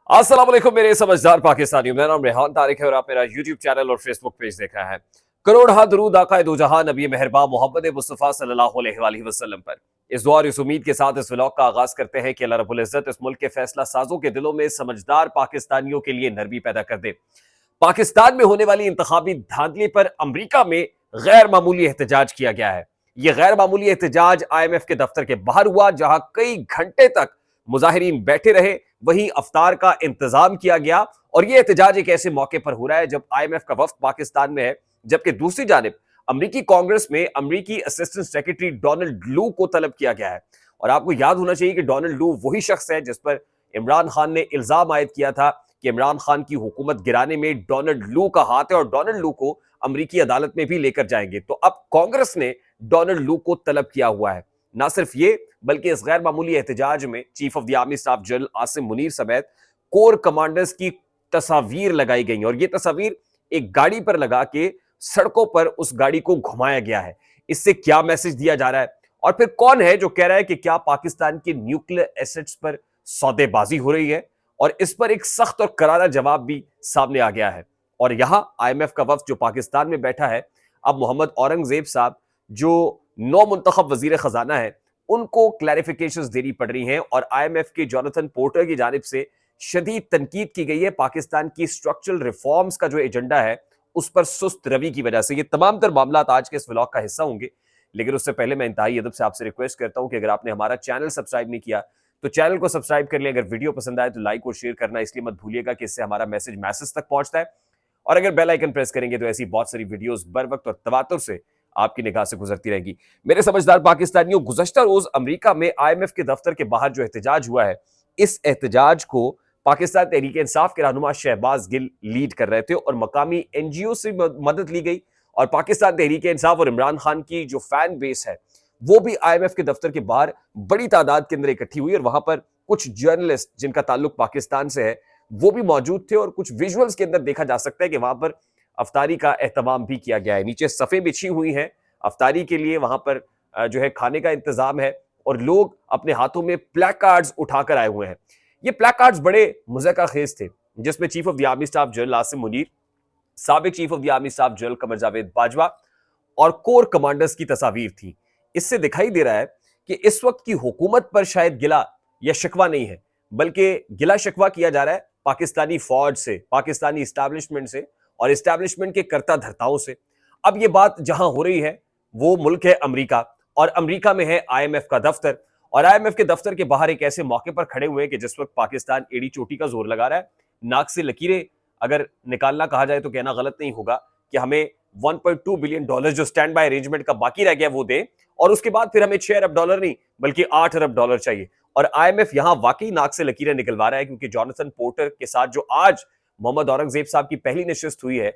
अस्सलाम वालेकुम मेरे समझदार पाकिस्तानियों। मेरा नाम रेहान तारिक है और आप मेरा यूट्यूब चैनल और फेसबुक पेज देख रहे हैं। करोड़ हा दरूद आका दो जहां नबी मेहरबान मोहम्मद मुस्तफ़ा सल्लल्लाहु अलैहि वसल्लम पर। इस दुआ और इस उम्मीद के साथ इस व्लॉग का आगाज करते हैं कि अल्लाह रब्बुल इज्जत इस मुल्क के फैसला साजों के दिलों में समझदार पाकिस्तानियों के लिए नरमी पैदा कर दे। पाकिस्तान में होने वाली इंतखाबी धांधली पर अमरीका में गैर मामूली एहतजाज किया गया है। यह गैर मामूली एहतजाज IMF के दफ्तर के बाहर हुआ, जहां कई घंटे तक मुजाहिरीन बैठे रहे। वहीं अफ्तार का इंतजाम किया गया और यह एहतजाज एक ऐसे मौके पर हो रहा है जब IMF का वफ्द पाकिस्तान में है, जबकि दूसरी जानिब अमरीकी कांग्रेस में अमरीकी असिस्टेंट सेक्रेटरी डोनाल्ड लू को तलब किया गया है। और आपको याद होना चाहिए कि डोनाल्ड लू वही शख्स है जिस पर इमरान खान ने इल्जाम आयद किया था कि इमरान खान की हुकूमत गिराने में डोनाल्ड लू का हाथ है और डोनाल्ड लू को अमरीकी अदालत में भी लेकर जाएंगे। तो अब कांग्रेस ने डोनाल्ड लू को तलब किया हुआ है। ना सिर्फ ये, बल्कि इस गैर मामूली एहतजाज में chief of the army staff general Asim Munir समेत कोर कमांडर्स की तस्वीर लगाई गई और ये तस्वीर एक गाड़ी पर लगा के सड़कों पर उस गाड़ी को घुमाया गया है। इससे क्या मैसेज दिया जा रहा है? और फिर कौन है जो कह रहा है कि क्या पाकिस्तान के न्यूक्लियर एसेट्स पर सौदेबाजी हो रही है? और इस पर एक सख्त और करारा जवाब भी सामने आ गया है। और यहां IMF का वफ्द जो पाकिस्तान में बैठा है, अब मोहम्मद औरंगजेब साहब जो नौ मुंतखब वजीर खजाना है, उनको क्लैरिफिकेशंस देनी पड़ रही हैं और IMF के जोनाथन पोर्टर की जानिब से शदीद तनकीद की गई है पाकिस्तान की स्ट्रक्चरल रिफॉर्म्स का जो एजेंडा है उस पर सुस्त रवि की वजह से। ये तमाम तर मामला आज के इस व्लॉग का हिस्सा होंगे, लेकिन उससे पहले मैं इंतहाई अदब से आपसे रिक्वेस्ट करता हूं कि अगर आपने हमारा चैनल सब्सक्राइब नहीं किया तो चैनल को सब्सक्राइब कर लें। अगर वीडियो पसंद आए तो लाइक और शेयर करना इसलिए मत भूलिएगा कि इससे हमारा मैसेज मैसेज तक पहुंचता है। और अगर बेल आइकन प्रेस करेंगे तो ऐसी बहुत सारी वीडियोस बर वक्त और तवातुर से आपकी निगाह से गुजरती रहेगी। मेरे समझदार पाकिस्तानियों, गुज़श्ता रोज अमेरिका में IMF के दफ्तर के बाहर जो एहतजाज हुआ है, इस एहतजाज को पाकिस्तान तहरीक इंसाफ के रहनुमा शहबाज गिल लीड कर रहे थे और मकामी NGO से मदद ली गई। और पाकिस्तान तहरीक इंसाफ और इमरान खान की जो फैन बेस है वो भी IMF के दफ्तर के बाहर बड़ी तादाद के अंदर इकट्ठी हुई और वहां पर कुछ जर्नलिस्ट जिनका ताल्लुक पाकिस्तान से है वो भी मौजूद थे और कुछ विजुअल्स के अंदर देखा जा सकता है कि वहां पर अफ्तारी का एहतमाम भी किया गया है। नीचे सफ़े बिछी हुई हैं अफ्तारी के लिए, वहां पर जो है खाने का इंतजाम है और लोग अपने हाथों में प्लैकार्ड्स उठाकर आए हुए हैं। ये प्लैकार्ड्स बड़े मुज़क्का खेज थे, जिसमें chief of the army staff general Asim Munir, साबिक chief of the army staff general Qamar Javed Bajwa और कोर कमांडर्स की तस्वीर थी। इससे दिखाई दे रहा है कि इस वक्त की हुकूमत पर शायद गिला या शिकवा नहीं है, बल्कि गिला शिकवा किया जा रहा है पाकिस्तानी फौज से, पाकिस्तानी इस्टेब्लिशमेंट से और इस्टेब्लिशमेंट के कर्ता धर्ताओं से। अब ये बात जहां हो रही है वो मुल्क है अमेरिका और अमेरिका में है IMF का दफ्तर। और IMF के दफ्तर के बाहर एक ऐसे मौके पर खड़े हुए हैं कि जिस वक्त पाकिस्तान एड़ी चोटी का जोर लगा रहा है, नाक से लकीरें अगर निकालना कहा जाए तो कहना गलत नहीं होगा कि हमें $1.2 बिलियन जो स्टैंड बाय अरेंजमेंट का बाकी रह गया वो दें और उसके बाद फिर हमें $6 अरब नहीं बल्कि $8 अरब चाहिए। और IMF यहां वाकई नाक से लकीरें निकलवा रहा है, क्योंकि जोनाथन पोर्टर के साथ जो आज मोहम्मद औरंगजेब साहब की पहली नशिस्त हुई है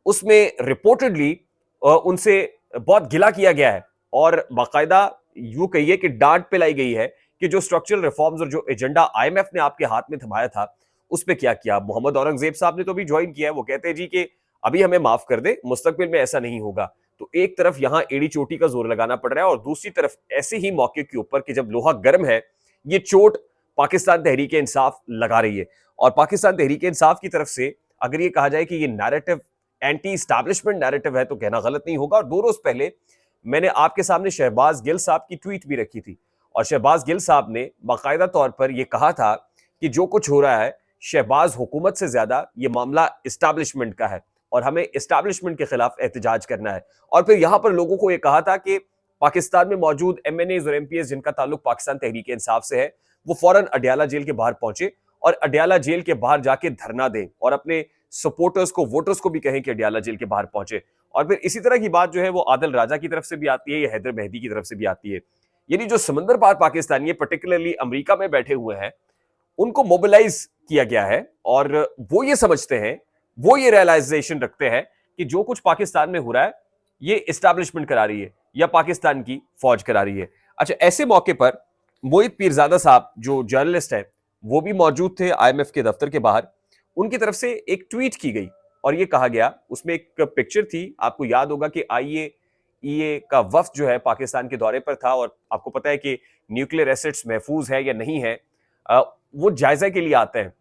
उसमें रिपोर्टेडली उनसे बहुत गिला किया गया है और बाकायदा यूं कहिए कि डांट पिलाई गई है कि जो स्ट्रक्चरल रिफॉर्म्स और जो एजेंडा IMF ने आपके हाथ में थमाया था उस पर क्या किया। मोहम्मद औरंगजेब साहब ने तो भी ज्वाइन किया है, वो कहते हैं जी कि अभी हमें माफ कर दे, मुस्तकबिल में ऐसा नहीं होगा। तो एक तरफ यहां एड़ी चोटी का जोर लगाना पड़ रहा है और दूसरी तरफ ऐसे ही मौके के ऊपर कि जब लोहा गर्म है, ये चोट पाकिस्तान तहरीक इंसाफ लगा रही है। और पाकिस्तान तहरीक इंसाफ की तरफ से अगर ये कहा जाए कि ये नैरेटिव एंटी स्टैब्लिशमेंट नैरेटिव है तो कहना गलत नहीं होगा। और 2 रोज पहले मैंने आपके सामने शहबाज गिल साहब की ट्वीट भी रखी थी और शहबाज गिल साहब ने बाकायदा तौर पर यह कहा था कि जो कुछ हो रहा है शहबाज हुकूमत से ज्यादा ये मामला इस्टेब्लिशमेंट का है और हमें इस्टेब्लिशमेंट के खिलाफ एहतजाज करना है। और फिर यहां पर लोगों को यह कहा था कि पाकिस्तान में मौजूद MNAs और MPs जिनका ताल्लुक पाकिस्तान तहरीक इंसाफ से है वो फौरन अडयाला जेल के बाहर पहुंचे और अडयाला जेल के बाहर जाके धरना दें और अपने सपोर्टर्स को, वोटर्स को भी कहें कि अडयाला जेल के बाहर पहुंचे। और फिर इसी तरह की बात जो है वो आदिल राजा की तरफ से भी आती है या हैदर मेहदी की तरफ से भी आती है। यानी जो समंदर पार पाकिस्तानी पर्टिकुलरली अमेरिका में बैठे हुए हैं उनको मोबिलाइज किया गया है और वो ये समझते हैं, वो ये रियलाइजेशन रखते हैं कि जो कुछ पाकिस्तान में हो रहा है ये इस्टेब्लिशमेंट करा रही है या पाकिस्तान की फौज करा रही है। अच्छा, ऐसे मौके पर मोहित पीरजादा साहब जो जर्नलिस्ट है वो भी मौजूद थे IMF के दफ्तर के बाहर। उनकी तरफ से एक ट्वीट की गई और ये कहा गया, उसमें एक पिक्चर थी, आपको याद होगा कि IAEA का वफ्द जो है पाकिस्तान के दौरे पर था और आपको पता है कि न्यूक्लियर एसेट्स महफूज है या नहीं है वो जायजा के लिए आते हैं।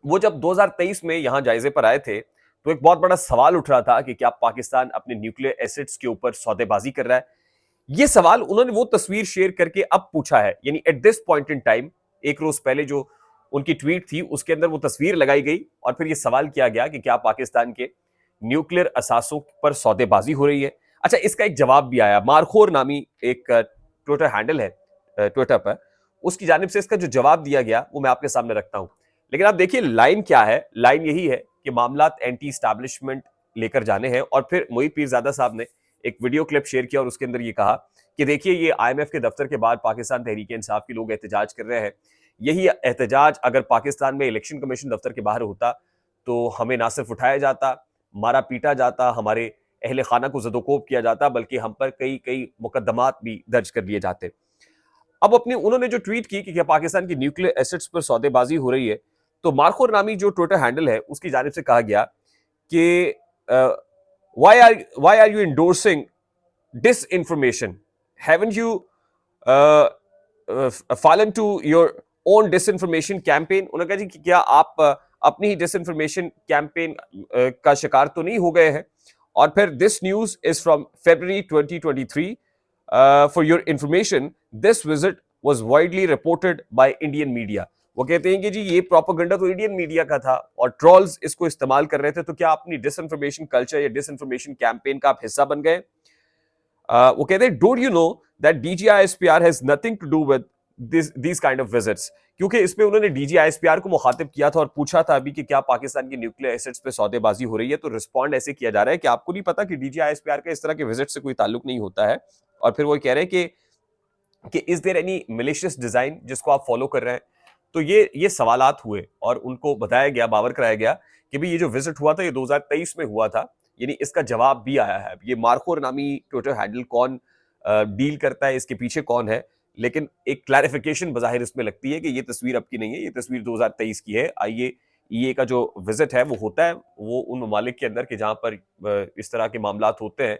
वो जब 2023 में यहां जायजे पर आए थे तो एक बहुत बड़ा सवाल उठ रहा था कि क्या पाकिस्तान अपने न्यूक्लियर एसेट्स के ऊपर सौदेबाजी कर रहा है। ये सवाल उन्होंने वो तस्वीर शेयर करके अब पूछा है, यानी eight this point in time, एक रोज पहले जो उनकी ट्वीट थी उसके अंदर वो तस्वीर लगाई गई और फिर ये सवाल किया गया कि क्या पाकिस्तान के न्यूक्लियर असासों पर सौदेबाजी हो रही है। अच्छा, इसका एक जवाब भी आया। मारखोर नामी एक ट्विटर हैंडल है ट्विटर पर, उसकी जानिब से इसका जो जवाब दिया गया वो मैं आपके सामने रखता हूं। लेकिन आप देखिए लाइन क्या है। लाइन यही है कि मामलात एंटी स्टैब्लिशमेंट लेकर जाने हैं। और फिर मोहित पीरजादा साहब ने एक वीडियो क्लिप शेयर किया और उसके अंदर ये कहा कि देखिए ये आईएमएफ के दफ्तर के बाहर पाकिस्तान तहरीक इंसाफ के लोग एहतजाज कर रहे हैं। यही एहतजाज अगर पाकिस्तान में इलेक्शन कमीशन दफ्तर के बाहर होता तो हमें ना सिर्फ उठाया जाता, मारा पीटा जाता, हमारे अहले खाना को जदोकोब किया जाता, बल्कि हम पर कई कई मुकदमात भी दर्ज कर लिए जाते। अब अपनी उन्होंने जो ट्वीट की कि क्या पाकिस्तान की न्यूक्लियर एसेट्स पर सौदेबाजी हो रही है, तो मार्खोर नामी जो ट्विटर हैंडल है उसकी जानिब से कहा गया कि why are you endorsing disinformation, haven't you fallen to your own disinformation campaign. उन्होंने कहा जी कि क्या आप अपनी ही डिस इंफॉर्मेशन कैंपेन का शिकार तो नहीं हो गए हैं। और फिर this news is from February 2023। For your information this visit was widely reported by Indian media. वो कहते हैं कि जी ये प्रोपेगेंडा तो इंडियन मीडिया का था और ट्रोल्स इसको इस्तेमाल कर रहे थे, तो क्या अपनी डिसइंफॉर्मेशन कल्चर या डिसइंफॉर्मेशन कैंपेन का आप हिस्सा बन गए। वो कहते हैं don't you know that DGISPR has nothing to do with these kind of visits। क्योंकि इसमें उन्होंने DGISPR को मुखातिब किया था और पूछा था अभी कि क्या पाकिस्तान की न्यूक्लियर एसेट्स पे सौदेबाजी हो रही है, तो रिस्पॉन्ड ऐसे किया जा रहा है कि आपको नहीं पता कि DGISPR का इस तरह के विजिट से कोई ताल्लुक नहीं होता है। और फिर वो कह रहे हैं कि is there any malicious design जिसको आप फॉलो कर रहे हैं। तो ये सवालात हुए और उनको बताया गया, बावर कराया गया कि भाई ये जो विजिट हुआ था ये 2023 में हुआ था, यानी इसका जवाब भी आया है। ये मार्खोर नामी ट्विटर हैंडल कौन डील करता है, इसके पीछे कौन है, लेकिन एक क्लैरिफिकेशन बज़ाहिर इसमें लगती है कि ये तस्वीर अब की नहीं है, ये तस्वीर 2023 की है। IAEA का जो विजिट है वो होता है वो उन ममालिक के अंदर कि जहां पर इस तरह के मामलात होते हैं,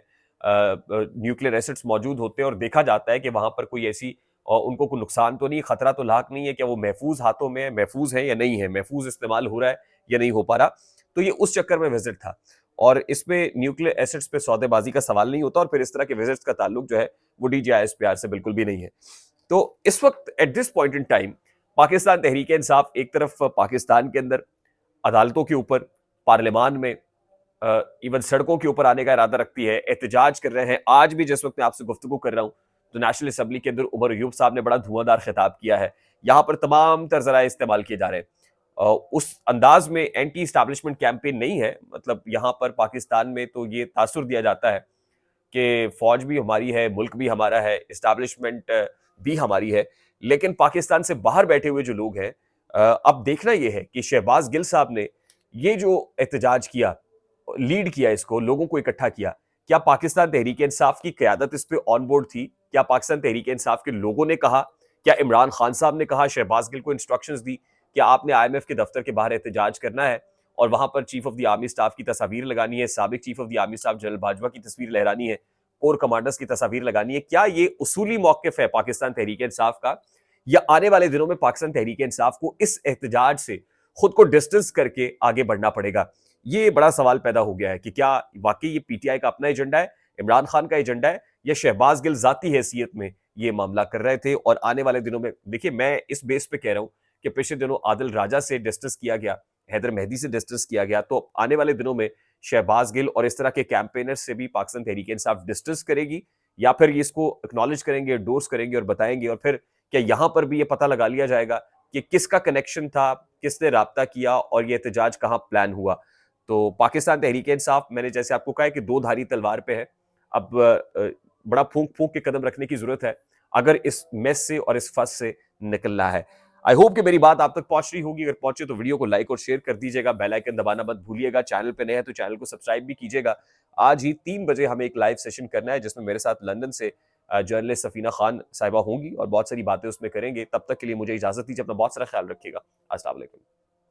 न्यूक्लियर एसेट्स मौजूद होते हैं और देखा जाता है कि वहां पर कोई ऐसी उनको कोई नुकसान तो नहीं, खतरा तो लाक नहीं है, क्या वो महफूज हाथों में महफूज है या नहीं है, महफूज इस्तेमाल हो रहा है या नहीं हो पा रहा। तो ये उस चक्कर में विजिट था और इसमें न्यूक्लियर एसेट्स पे सौदेबाजी का सवाल नहीं होता और फिर इस तरह के विजिट्स का ताल्लुक जो है वो DGISPR से बिल्कुल भी नहीं है। तो इस वक्त at this point in time Pakistan Tehreek Insaf एक तरफ पाकिस्तान के अंदर अदालतों के ऊपर, पार्लियामान में, इवन सड़कों के ऊपर आने का इरादा रखती है, एहतजाज कर रहे हैं। आज भी जिस वक्त मैं आपसे गुफ्तगू कर रहा हूं तो नेशनल असम्बली के अंदर उमर अयूब साहब ने बड़ा धुआंधार खिताब किया है। यहां पर तमाम तर्जराए इस्तेमाल किए जा रहे हैं। उस अंदाज में एंटी इस्टेब्लिशमेंट कैंपेन नहीं है, मतलब यहां पर पाकिस्तान में तो ये तासुर दिया जाता है कि फौज भी हमारी है, मुल्क भी हमारा है, इस्टेब्लिशमेंट भी हमारी है। लेकिन पाकिस्तान से बाहर बैठे हुए जो लोग हैं, अब देखना यह है कि शहबाज गिल साहब ने ये जो एहतजाज किया, लीड किया, इसको लोगों को इकट्ठा किया, क्या पाकिस्तान तहरीक इंसाफ की क़यादत इस पे ऑन बोर्ड थी? क्या पाकिस्तान तहरीक इंसाफ के लोगों ने कहा? क्या इमरान खान साहब ने कहा, शहबाज गिल को इंस्ट्रक्शंस दी कि आपने IMF के दफ्तर के बाहर एहतजाज करना है और वहां पर chief of the army staff की तस्वीर लगानी है, साबिक chief of the army staff general Bajwa की तस्वीर लहरानी है, कोर कमांडर्स की तस्वीर लगानी है? क्या ये उसूली मौक़िफ़ है पाकिस्तान तहरीक इंसाफ का, या आने वाले दिनों में पाकिस्तान तहरीक इंसाफ को इस एहतजाज से खुद को डिस्टेंस करके आगे बढ़ना पड़ेगा? ये बड़ा सवाल पैदा हो गया है कि क्या वाकई ये PTI का अपना एजेंडा है, इमरान खान का एजेंडा है, या शहबाज गिल जाती हैसियत में ये मामला कर रहे थे। और आने वाले दिनों में देखिए, मैं इस बेस पे कह रहा हूं कि पिछले दिनों आदिल राजा से डिस्कस किया गया, हैदर मेहदी से डिस्कस किया गया, तो आने वाले दिनों में शहबाज गिल और इस तरह के कैंपेनर्स से भी पाकिस्तान तहरीक इंसाफ डिस्कस करेगी, या फिर ये इसको एक्नॉलेज करेंगे, एंडोर्स करेंगे और बताएंगे। और फिर क्या यहां पर भी ये पता लगा लिया जाएगा कि किसका कनेक्शन था, किसने राब्ता किया और ये एहतजाज कहां प्लान हुआ। तो पाकिस्तान तहरीक इंसाफ, मैंने जैसे आपको कहा है कि दो धारी तलवार पे है। अब बड़ा फूंक फूंक के कदम रखने की जरूरत है अगर इस मेस से और इस फस से निकलना है। आई होप कि मेरी बात आप तक पहुंच रही होगी। अगर पहुंचे तो वीडियो को लाइक और शेयर कर दीजिएगा, बेल आइकन दबाना मत भूलिएगा। चैनल पे नए हैं तो चैनल को सब्सक्राइब भी कीजिएगा। आज ही 3 बजे हमें एक लाइव सेशन करना है जिसमें मेरे साथ लंदन से जर्नलिस्ट सफीना खान साहिबा होंगी और बहुत सारी बातें उसमें करेंगे। तब तक के लिए मुझे इजाजत दीजिए, अपना बहुत सारा ख्याल रखिएगा। अस्सलाम वालेकुम।